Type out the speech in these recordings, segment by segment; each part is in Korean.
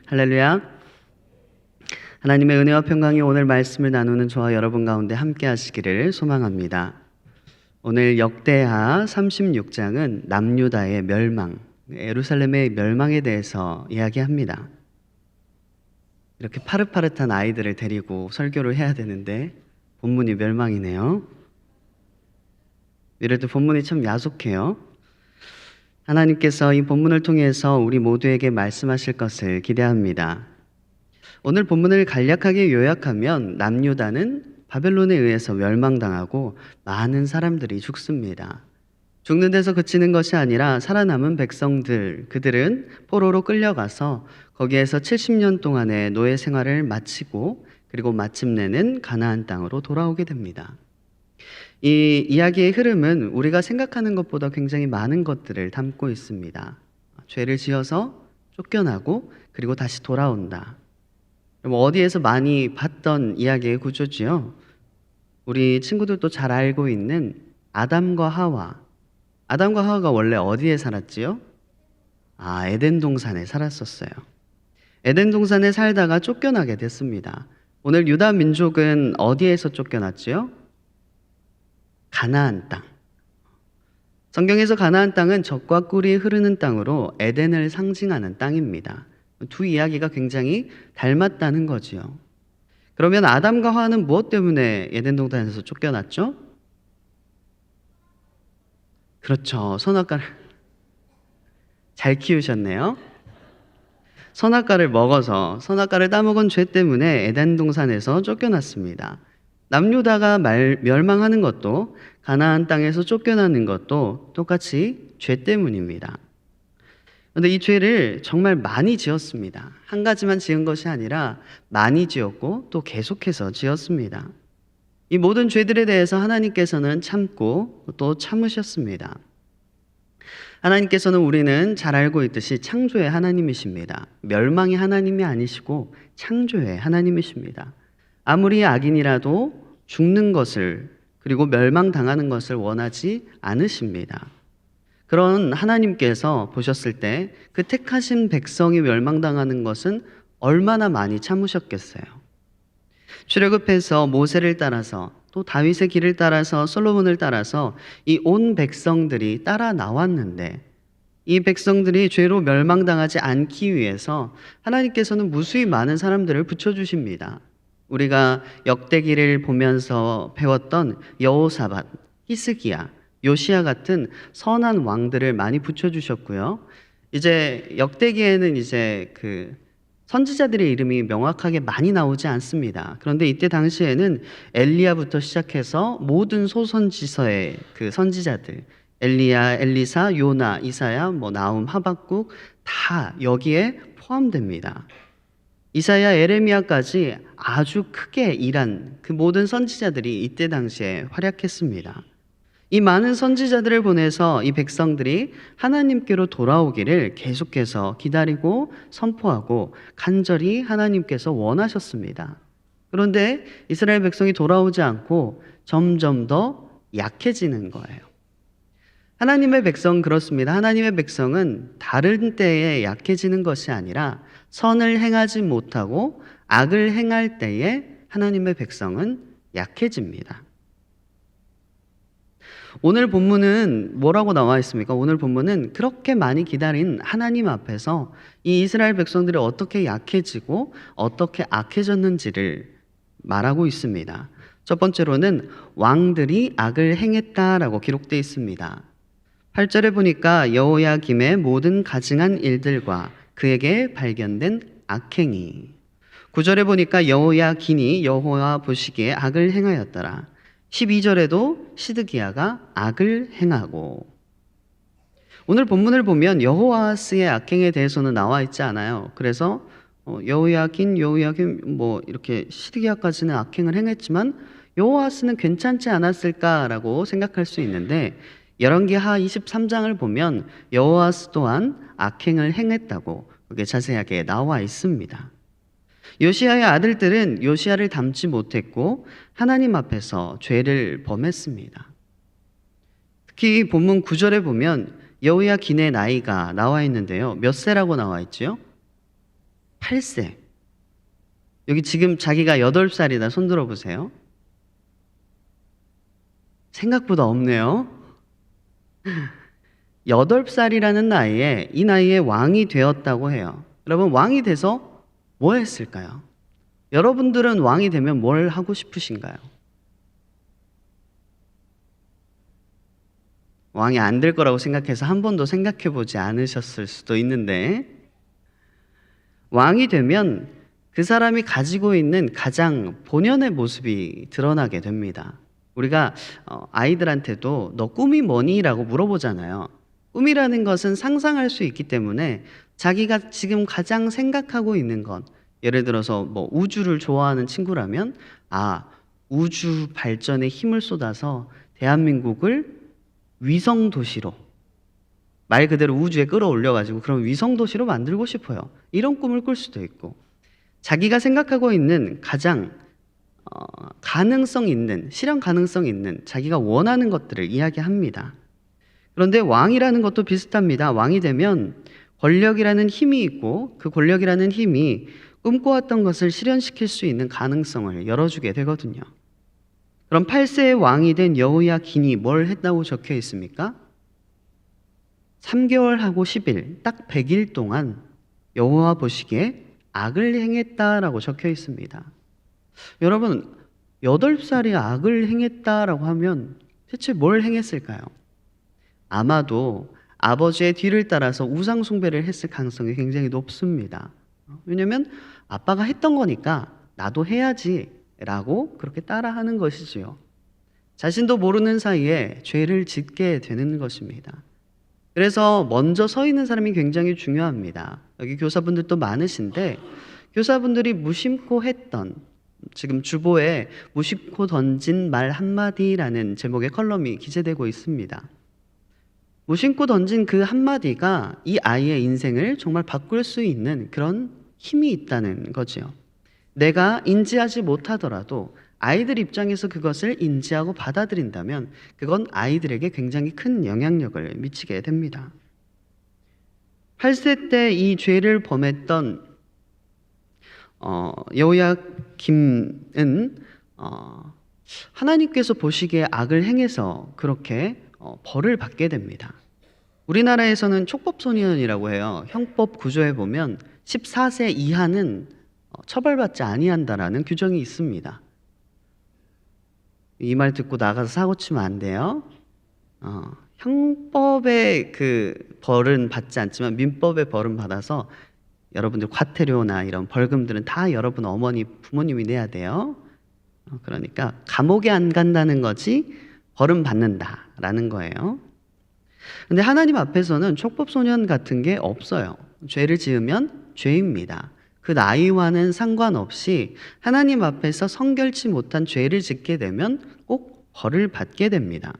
할렐루야. 하나님의 은혜와 평강이 오늘 말씀을 나누는 저와 여러분 가운데 함께 하시기를 소망합니다. 오늘 역대하 36장은 남유다의 멸망, 예루살렘의 멸망에 대해서 이야기합니다. 이렇게 파릇파릇한 아이들을 데리고 설교를 해야 되는데 본문이 멸망이네요. 이래도 본문이 참 야속해요. 하나님께서 이 본문을 통해서 우리 모두에게 말씀하실 것을 기대합니다. 오늘 본문을 간략하게 요약하면 남유다는 바벨론에 의해서 멸망당하고 많은 사람들이 죽습니다. 죽는 데서 그치는 것이 아니라 살아남은 백성들, 그들은 포로로 끌려가서 거기에서 70년 동안의 노예 생활을 마치고 그리고 마침내는 가나안 땅으로 돌아오게 됩니다. 이 이야기의 흐름은 우리가 생각하는 것보다 굉장히 많은 것들을 담고 있습니다. 죄를 지어서 쫓겨나고 그리고 다시 돌아온다. 어디에서 많이 봤던 이야기의 구조지요? 우리 친구들도 잘 알고 있는 아담과 하와. 아담과 하와가 원래 어디에 살았지요? 에덴 동산에 살았었어요. 에덴 동산에 살다가 쫓겨나게 됐습니다. 오늘 유다 민족은 어디에서 쫓겨났지요? 가나안 땅. 성경에서 가나안 땅은 젖과 꿀이 흐르는 땅으로 에덴을 상징하는 땅입니다. 두 이야기가 굉장히 닮았다는 거지요. 그러면 아담과 하와는 무엇 때문에 에덴 동산에서 쫓겨났죠? 그렇죠. 선악과를 잘 키우셨네요. 선악과를 먹어서 선악과를 따먹은 죄 때문에 에덴 동산에서 쫓겨났습니다. 남유다가 멸망하는 것도 가나안 땅에서 쫓겨나는 것도 똑같이 죄 때문입니다. 그런데 이 죄를 정말 많이 지었습니다. 한 가지만 지은 것이 아니라 많이 지었고 또 계속해서 지었습니다. 이 모든 죄들에 대해서 하나님께서는 참고 또 참으셨습니다. 하나님께서는 우리는 잘 알고 있듯이 창조의 하나님이십니다. 멸망의 하나님이 아니시고 창조의 하나님이십니다. 아무리 악인이라도 죽는 것을 그리고 멸망당하는 것을 원하지 않으십니다. 그런 하나님께서 보셨을 때 그 택하신 백성이 멸망당하는 것은 얼마나 많이 참으셨겠어요. 출애굽해서 모세를 따라서 또 다윗의 길을 따라서 솔로몬을 따라서 이 온 백성들이 따라 나왔는데 이 백성들이 죄로 멸망당하지 않기 위해서 하나님께서는 무수히 많은 사람들을 붙여주십니다. 우리가 역대기를 보면서 배웠던 여호사밧, 히스기야, 요시야 같은 선한 왕들을 많이 붙여주셨고요. 이제 역대기에는 이제 그 선지자들의 이름이 명확하게 많이 나오지 않습니다. 그런데 이때 당시에는 엘리야부터 시작해서 모든 소선지서의 그 선지자들, 엘리야, 엘리사, 요나, 이사야, 나훔, 하박국 다 여기에 포함됩니다. 이사야, 에레미야까지 아주 크게 일한 그 모든 선지자들이 이때 당시에 활약했습니다. 이 많은 선지자들을 보내서 이 백성들이 하나님께로 돌아오기를 계속해서 기다리고 선포하고 간절히 하나님께서 원하셨습니다. 그런데 이스라엘 백성이 돌아오지 않고 점점 더 약해지는 거예요. 하나님의 백성은 그렇습니다. 하나님의 백성은 다른 때에 약해지는 것이 아니라 선을 행하지 못하고 악을 행할 때에 하나님의 백성은 약해집니다. 오늘 본문은 뭐라고 나와 있습니까? 오늘 본문은 그렇게 많이 기다린 하나님 앞에서 이 이스라엘 백성들이 어떻게 약해지고 어떻게 악해졌는지를 말하고 있습니다. 첫 번째로는 왕들이 악을 행했다라고 기록되어 있습니다. 8절에 보니까 여호야김의 모든 가증한 일들과 그에게 발견된 악행이, 9절에 보니까 여호야긴이 여호와 보시기에 악을 행하였더라. 12절에도 시드기야가 악을 행하고. 오늘 본문을 보면 여호아스의 악행에 대해서는 나와 있지 않아요. 그래서 여호야긴 이렇게 시드기야까지는 악행을 행했지만 여호아스는 괜찮지 않았을까라고 생각할 수 있는데 열왕기하 23장을 보면 여호아스 또한 악행을 행했다고 그게 자세하게 나와 있습니다. 요시야의 아들들은 요시야를 닮지 못했고 하나님 앞에서 죄를 범했습니다. 특히 본문 9절에 보면 여호야긴의 나이가 나와 있는데요. 몇 세라고 나와 있지요? 8세. 여기 지금 자기가 8살이다. 손 들어보세요. 생각보다 없네요. 8살이라는 나이에 이 나이에 왕이 되었다고 해요. 여러분, 왕이 돼서 뭐 했을까요? 여러분들은 왕이 되면 뭘 하고 싶으신가요? 왕이 안 될 거라고 생각해서 한 번도 생각해 보지 않으셨을 수도 있는데, 왕이 되면 그 사람이 가지고 있는 가장 본연의 모습이 드러나게 됩니다. 우리가 아이들한테도 너 꿈이 뭐니? 라고 물어보잖아요. 꿈이라는 것은 상상할 수 있기 때문에 자기가 지금 가장 생각하고 있는 것, 예를 들어서 뭐 우주를 좋아하는 친구라면 우주 발전에 힘을 쏟아서 대한민국을 위성 도시로, 말 그대로 우주에 끌어올려가지고 그런 위성 도시로 만들고 싶어요. 이런 꿈을 꿀 수도 있고, 자기가 생각하고 있는 가장 가능성 있는, 실현 가능성 있는 자기가 원하는 것들을 이야기합니다. 그런데 왕이라는 것도 비슷합니다. 왕이 되면 권력이라는 힘이 있고 그 권력이라는 힘이 꿈꿔왔던 것을 실현시킬 수 있는 가능성을 열어주게 되거든요. 그럼 8세의 왕이 된 여호야긴이 뭘 했다고 적혀 있습니까? 3개월하고 10일, 딱 100일 동안 여호와 보시기에 악을 행했다라고 적혀 있습니다. 여러분, 8살이 악을 행했다라고 하면 대체 뭘 행했을까요? 아마도 아버지의 뒤를 따라서 우상 숭배를 했을 가능성이 굉장히 높습니다. 왜냐하면 아빠가 했던 거니까 나도 해야지 라고 그렇게 따라하는 것이지요. 자신도 모르는 사이에 죄를 짓게 되는 것입니다. 그래서 먼저 서 있는 사람이 굉장히 중요합니다. 여기 교사분들도 많으신데, 교사분들이 무심코 했던, 지금 주보에 무심코 던진 말 한마디라는 제목의 컬럼이 기재되고 있습니다. 무심코 던진 그 한마디가 이 아이의 인생을 정말 바꿀 수 있는 그런 힘이 있다는 거죠. 내가 인지하지 못하더라도 아이들 입장에서 그것을 인지하고 받아들인다면 그건 아이들에게 굉장히 큰 영향력을 미치게 됩니다. 8세 때 이 죄를 범했던 여호야김은 하나님께서 보시기에 악을 행해서 그렇게 벌을 받게 됩니다. 우리나라에서는 촉법소년이라고 해요. 형법 구조에 보면 14세 이하는 처벌받지 아니한다라는 규정이 있습니다. 이 말 듣고 나가서 사고 치면 안 돼요. 형법의 그 벌은 받지 않지만 민법의 벌은 받아서 여러분들 과태료나 이런 벌금들은 다 여러분 어머니, 부모님이 내야 돼요. 그러니까 감옥에 안 간다는 거지 벌은 받는다라는 거예요. 근데 하나님 앞에서는 촉법소년 같은 게 없어요. 죄를 지으면 죄입니다. 그 나이와는 상관없이 하나님 앞에서 성결치 못한 죄를 짓게 되면 꼭 벌을 받게 됩니다.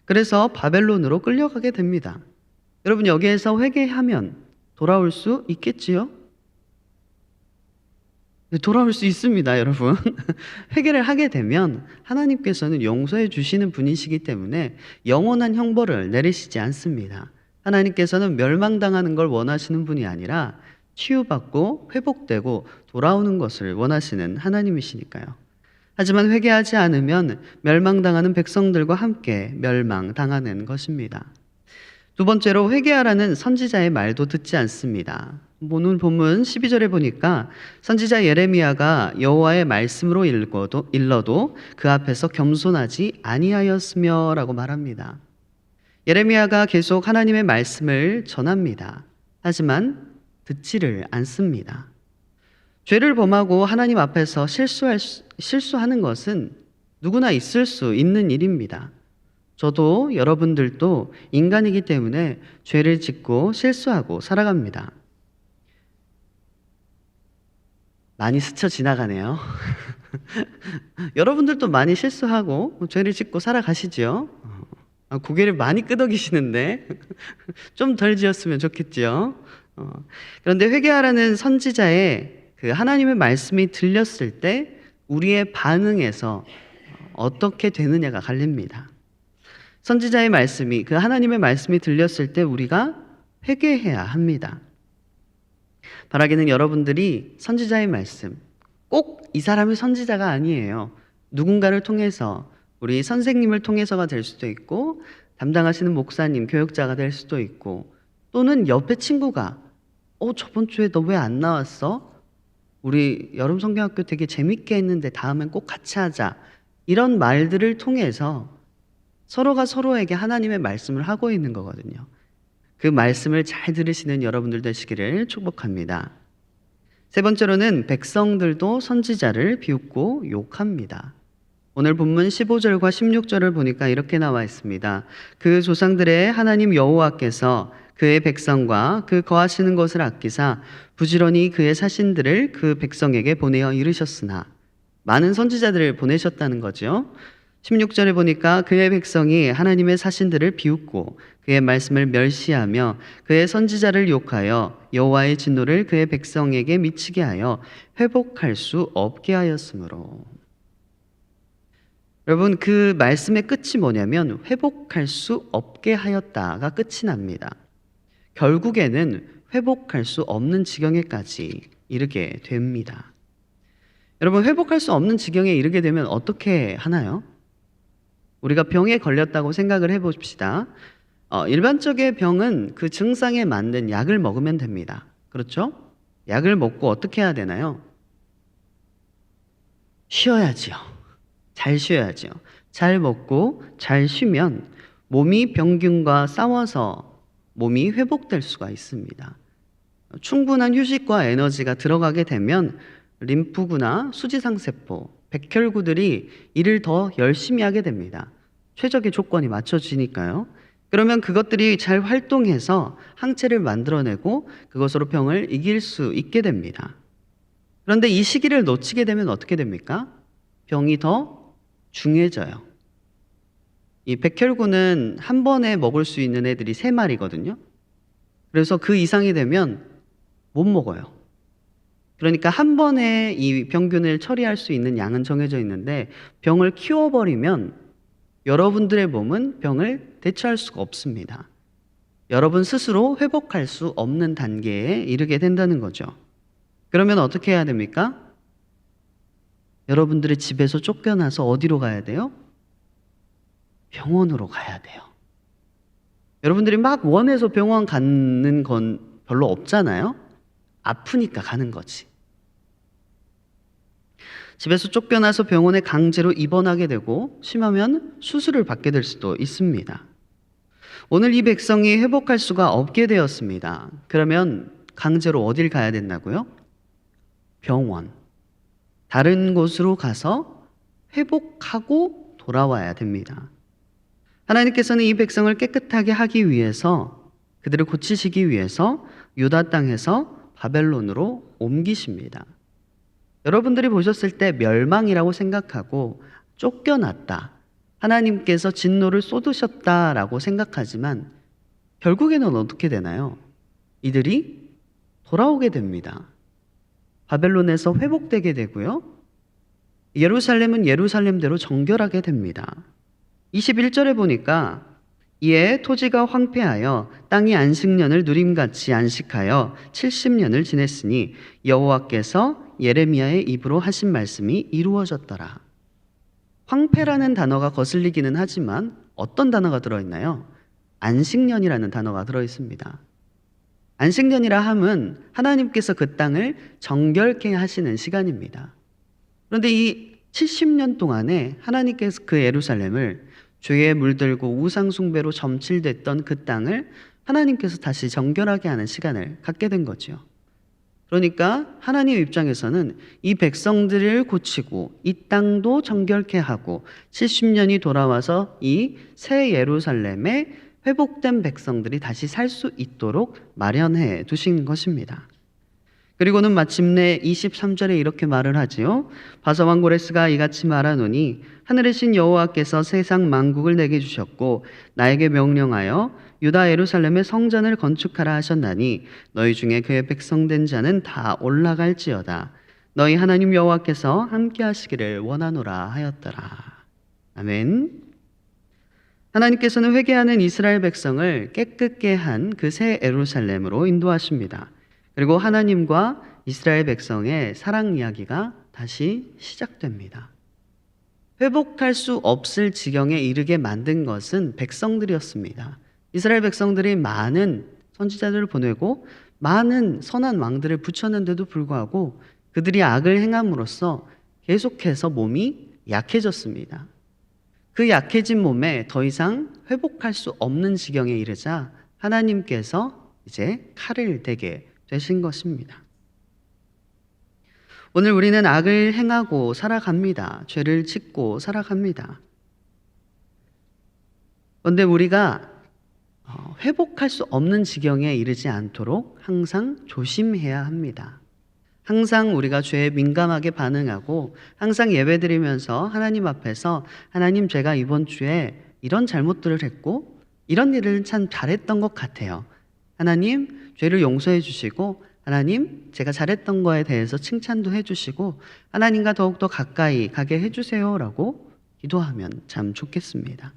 그래서 바벨론으로 끌려가게 됩니다. 여러분, 여기에서 회개하면 돌아올 수 있겠지요? 네, 돌아올 수 있습니다, 여러분. 회개를 하게 되면 하나님께서는 용서해 주시는 분이시기 때문에 영원한 형벌을 내리시지 않습니다. 하나님께서는 멸망당하는 걸 원하시는 분이 아니라 치유받고 회복되고 돌아오는 것을 원하시는 하나님이시니까요. 하지만 회개하지 않으면 멸망당하는 백성들과 함께 멸망당하는 것입니다. 두 번째로, 회개하라는 선지자의 말도 듣지 않습니다. 오늘 본문 12절에 보니까 선지자 예레미야가 여호와의 말씀으로 일러도 그 앞에서 겸손하지 아니하였으며 라고 말합니다. 예레미야가 계속 하나님의 말씀을 전합니다. 하지만 듣지를 않습니다. 죄를 범하고 하나님 앞에서 실수하는 것은 누구나 있을 수 있는 일입니다. 저도 여러분들도 인간이기 때문에 죄를 짓고 실수하고 살아갑니다. 많이 스쳐 지나가네요. 여러분들도 많이 실수하고 죄를 짓고 살아가시죠? 고개를 많이 끄덕이시는데 좀 덜 지었으면 좋겠죠? 그런데 회개하라는 선지자의 그 하나님의 말씀이 들렸을 때 우리의 반응에서 어떻게 되느냐가 갈립니다. 선지자의 말씀이, 그 하나님의 말씀이 들렸을 때 우리가 회개해야 합니다. 바라기는 여러분들이 선지자의 말씀, 꼭 이 사람이 선지자가 아니에요. 누군가를 통해서, 우리 선생님을 통해서가 될 수도 있고, 담당하시는 목사님, 교육자가 될 수도 있고, 또는 옆에 친구가 저번 주에 너 왜 안 나왔어? 우리 여름 성경학교 되게 재밌게 했는데 다음엔 꼭 같이 하자. 이런 말들을 통해서 서로가 서로에게 하나님의 말씀을 하고 있는 거거든요. 그 말씀을 잘 들으시는 여러분들 되시기를 축복합니다. 세 번째로는 백성들도 선지자를 비웃고 욕합니다. 오늘 본문 15절과 16절을 보니까 이렇게 나와 있습니다. 그 조상들의 하나님 여호와께서 그의 백성과 그 거하시는 것을 아끼사 부지런히 그의 사신들을 그 백성에게 보내어 이르셨으나, 많은 선지자들을 보내셨다는 거죠. 16절에 보니까 그의 백성이 하나님의 사신들을 비웃고 그의 말씀을 멸시하며 그의 선지자를 욕하여 여호와의 진노를 그의 백성에게 미치게 하여 회복할 수 없게 하였으므로. 여러분, 그 말씀의 끝이 뭐냐면 회복할 수 없게 하였다가 끝이 납니다. 결국에는 회복할 수 없는 지경에까지 이르게 됩니다. 여러분, 회복할 수 없는 지경에 이르게 되면 어떻게 하나요? 우리가 병에 걸렸다고 생각을 해봅시다. 일반적인 병은 그 증상에 맞는 약을 먹으면 됩니다. 그렇죠? 약을 먹고 어떻게 해야 되나요? 쉬어야지요. 잘 쉬어야죠. 잘 먹고 잘 쉬면 몸이 병균과 싸워서 몸이 회복될 수가 있습니다. 충분한 휴식과 에너지가 들어가게 되면 림프구나 수지상세포, 백혈구들이 일을 더 열심히 하게 됩니다. 최적의 조건이 맞춰지니까요. 그러면 그것들이 잘 활동해서 항체를 만들어내고 그것으로 병을 이길 수 있게 됩니다. 그런데 이 시기를 놓치게 되면 어떻게 됩니까? 병이 더 중해져요. 이 백혈구는 한 번에 먹을 수 있는 애들이 3마리거든요. 그래서 그 이상이 되면 못 먹어요. 그러니까 한 번에 이 병균을 처리할 수 있는 양은 정해져 있는데 병을 키워버리면 여러분들의 몸은 병을 대처할 수가 없습니다. 여러분 스스로 회복할 수 없는 단계에 이르게 된다는 거죠. 그러면 어떻게 해야 됩니까? 여러분들의 집에서 쫓겨나서 어디로 가야 돼요? 병원으로 가야 돼요. 여러분들이 막 원해서 병원 가는 건 별로 없잖아요. 아프니까 가는 거지. 집에서 쫓겨나서 병원에 강제로 입원하게 되고 심하면 수술을 받게 될 수도 있습니다. 오늘 이 백성이 회복할 수가 없게 되었습니다. 그러면 강제로 어딜 가야 된다고요? 병원. 다른 곳으로 가서 회복하고 돌아와야 됩니다. 하나님께서는 이 백성을 깨끗하게 하기 위해서, 그들을 고치시기 위해서 유다 땅에서 바벨론으로 옮기십니다. 여러분들이 보셨을 때 멸망이라고 생각하고 쫓겨났다, 하나님께서 진노를 쏟으셨다라고 생각하지만 결국에는 어떻게 되나요? 이들이 돌아오게 됩니다. 바벨론에서 회복되게 되고요. 예루살렘은 예루살렘대로 정결하게 됩니다. 21절에 보니까 이에 토지가 황폐하여 땅이 안식년을 누림같이 안식하여 70년을 지냈으니 여호와께서 예레미야의 입으로 하신 말씀이 이루어졌더라. 황폐라는 단어가 거슬리기는 하지만 어떤 단어가 들어있나요? 안식년이라는 단어가 들어있습니다. 안식년이라 함은 하나님께서 그 땅을 정결케 하시는 시간입니다. 그런데 이 70년 동안에 하나님께서 그 예루살렘을 죄에 물들고 우상 숭배로 점칠됐던 그 땅을 하나님께서 다시 정결하게 하는 시간을 갖게 된 거죠. 그러니까 하나님 입장에서는 이 백성들을 고치고 이 땅도 정결케 하고 70년이 돌아와서 이 새 예루살렘에 회복된 백성들이 다시 살 수 있도록 마련해 두신 것입니다. 그리고는 마침내 23절에 이렇게 말을 하지요. 바사왕 고레스가 이같이 말하노니 하늘의 신 여호와께서 세상 만국을 내게 주셨고 나에게 명령하여 유다 예루살렘의 성전을 건축하라 하셨나니 너희 중에 그의 백성된 자는 다 올라갈지어다. 너희 하나님 여호와께서 함께 하시기를 원하노라 하였더라. 아멘. 하나님께서는 회개하는 이스라엘 백성을 깨끗게 한 그 새 예루살렘으로 인도하십니다. 그리고 하나님과 이스라엘 백성의 사랑 이야기가 다시 시작됩니다. 회복할 수 없을 지경에 이르게 만든 것은 백성들이었습니다. 이스라엘 백성들이 많은 선지자들을 보내고 많은 선한 왕들을 붙였는데도 불구하고 그들이 악을 행함으로써 계속해서 몸이 약해졌습니다. 그 약해진 몸에 더 이상 회복할 수 없는 지경에 이르자 하나님께서 이제 칼을 대게 되신 것입니다. 오늘 우리는 악을 행하고 살아갑니다. 죄를 짓고 살아갑니다. 그런데 우리가 회복할 수 없는 지경에 이르지 않도록 항상 조심해야 합니다. 항상 우리가 죄에 민감하게 반응하고 항상 예배드리면서 하나님 앞에서 하나님, 제가 이번 주에 이런 잘못들을 했고 이런 일을 참 잘했던 것 같아요. 하나님, 죄를 용서해 주시고 하나님, 제가 잘했던 거에 대해서 칭찬도 해주시고 하나님과 더욱더 가까이 가게 해주세요 라고 기도하면 참 좋겠습니다.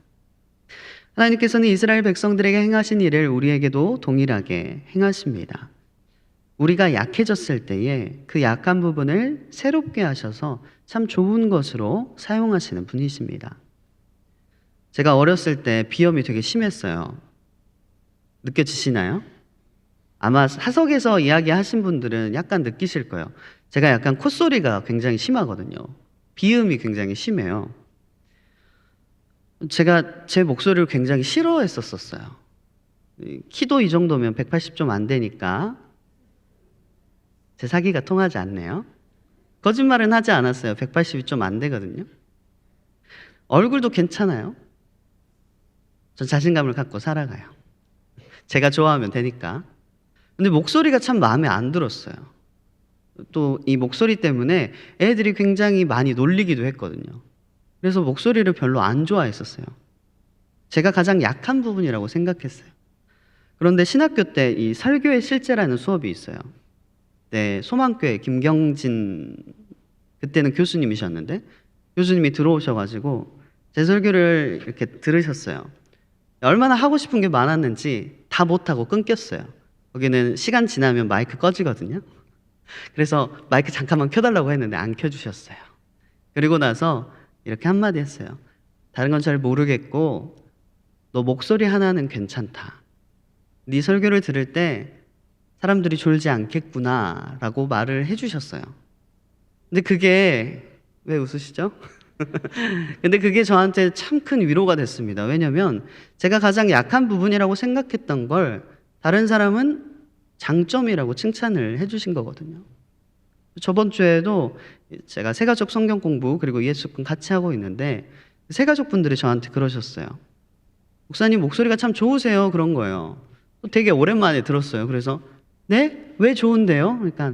하나님께서는 이스라엘 백성들에게 행하신 일을 우리에게도 동일하게 행하십니다. 우리가 약해졌을 때에 그 약한 부분을 새롭게 하셔서 참 좋은 것으로 사용하시는 분이십니다. 제가 어렸을 때 비염이 되게 심했어요. 느껴지시나요? 아마 사석에서 이야기하신 분들은 약간 느끼실 거예요. 제가 약간 콧소리가 굉장히 심하거든요. 비음이 굉장히 심해요. 제가 제 목소리를 굉장히 싫어했었어요. 키도 이 정도면 180 좀 안 되니까 제 사기가 통하지 않네요. 거짓말은 하지 않았어요. 180이 좀 안 되거든요. 얼굴도 괜찮아요. 전 자신감을 갖고 살아가요. 제가 좋아하면 되니까. 근데 목소리가 참 마음에 안 들었어요. 또 이 목소리 때문에 애들이 굉장히 많이 놀리기도 했거든요. 그래서 목소리를 별로 안 좋아했었어요. 제가 가장 약한 부분이라고 생각했어요. 그런데 신학교 때 이 설교의 실제라는 수업이 있어요. 네, 소망교회 김경진, 그때는 교수님이셨는데 교수님이 들어오셔가지고 제 설교를 이렇게 들으셨어요. 얼마나 하고 싶은 게 많았는지 다 못하고 끊겼어요. 거기는 시간 지나면 마이크 꺼지거든요. 그래서 마이크 잠깐만 켜달라고 했는데 안 켜주셨어요. 그리고 나서 이렇게 한마디 했어요. 다른 건 잘 모르겠고 너 목소리 하나는 괜찮다. 네 설교를 들을 때 사람들이 졸지 않겠구나 라고 말을 해주셨어요. 근데 그게, 왜 웃으시죠? 근데 그게 저한테 참 큰 위로가 됐습니다. 왜냐면 제가 가장 약한 부분이라고 생각했던 걸 다른 사람은 장점이라고 칭찬을 해주신 거거든요. 저번 주에도 제가 새가족 성경 공부 그리고 예수금 같이 하고 있는데 새가족 분들이 저한테 그러셨어요. 목사님 목소리가 참 좋으세요. 그런 거예요. 되게 오랜만에 들었어요. 그래서 네? 왜 좋은데요? 그러니까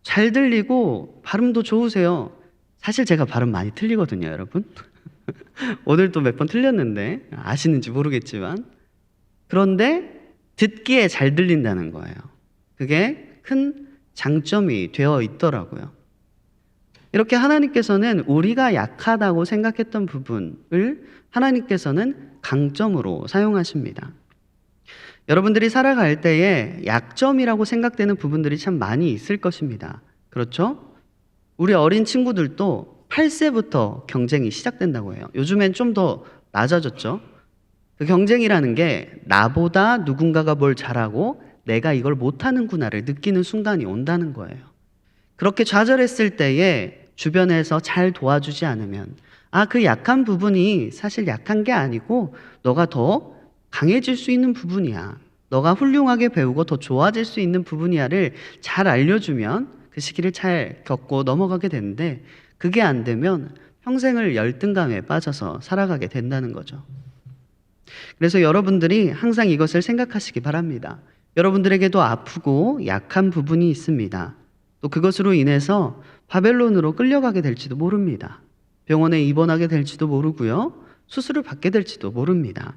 잘 들리고 발음도 좋으세요. 사실 제가 발음 많이 틀리거든요, 여러분. 오늘도 몇 번 틀렸는데 아시는지 모르겠지만 그런데 듣기에 잘 들린다는 거예요. 그게 큰 장점이 되어 있더라고요. 이렇게 하나님께서는 우리가 약하다고 생각했던 부분을 하나님께서는 강점으로 사용하십니다. 여러분들이 살아갈 때에 약점이라고 생각되는 부분들이 참 많이 있을 것입니다. 그렇죠? 우리 어린 친구들도 8세부터 경쟁이 시작된다고 해요. 요즘엔 좀 더 낮아졌죠. 그 경쟁이라는 게 나보다 누군가가 뭘 잘하고 내가 이걸 못하는구나를 느끼는 순간이 온다는 거예요. 그렇게 좌절했을 때에 주변에서 잘 도와주지 않으면 그 약한 부분이 사실 약한 게 아니고 너가 더 강해질 수 있는 부분이야. 너가 훌륭하게 배우고 더 좋아질 수 있는 부분이야를 잘 알려주면 그 시기를 잘 겪고 넘어가게 되는데 그게 안 되면 평생을 열등감에 빠져서 살아가게 된다는 거죠. 그래서 여러분들이 항상 이것을 생각하시기 바랍니다. 여러분들에게도 아프고 약한 부분이 있습니다. 또 그것으로 인해서 바벨론으로 끌려가게 될지도 모릅니다. 병원에 입원하게 될지도 모르고요. 수술을 받게 될지도 모릅니다.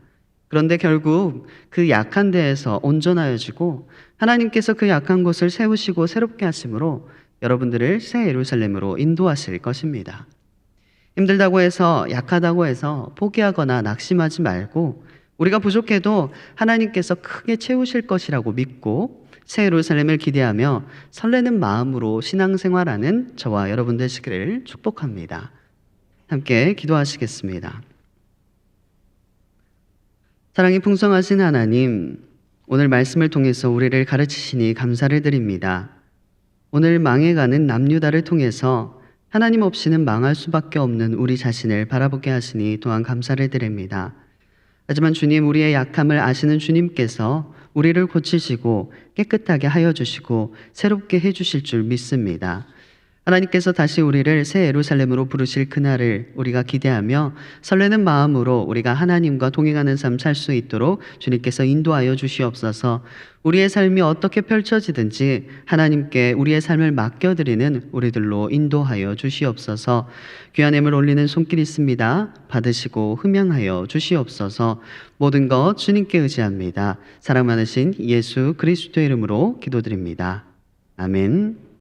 그런데 결국 그 약한 데에서 온전하여지고 하나님께서 그 약한 곳을 세우시고 새롭게 하심으로 여러분들을 새 예루살렘으로 인도하실 것입니다. 힘들다고 해서 약하다고 해서 포기하거나 낙심하지 말고 우리가 부족해도 하나님께서 크게 채우실 것이라고 믿고 새 예루살렘을 기대하며 설레는 마음으로 신앙생활하는 저와 여러분 되시기를 축복합니다. 함께 기도하시겠습니다. 사랑이 풍성하신 하나님, 오늘 말씀을 통해서 우리를 가르치시니 감사를 드립니다. 오늘 망해가는 남유다를 통해서 하나님 없이는 망할 수밖에 없는 우리 자신을 바라보게 하시니 또한 감사를 드립니다. 하지만 주님, 우리의 약함을 아시는 주님께서 우리를 고치시고 깨끗하게 하여 주시고 새롭게 해주실 줄 믿습니다. 하나님께서 다시 우리를 새 예루살렘으로 부르실 그날을 우리가 기대하며 설레는 마음으로 우리가 하나님과 동행하는 삶 살 수 있도록 주님께서 인도하여 주시옵소서. 우리의 삶이 어떻게 펼쳐지든지 하나님께 우리의 삶을 맡겨드리는 우리들로 인도하여 주시옵소서. 귀한 예물 올리는 손길이 있습니다. 받으시고 흠양하여 주시옵소서. 모든 것 주님께 의지합니다. 사랑 많으신 예수 그리스도의 이름으로 기도드립니다. 아멘.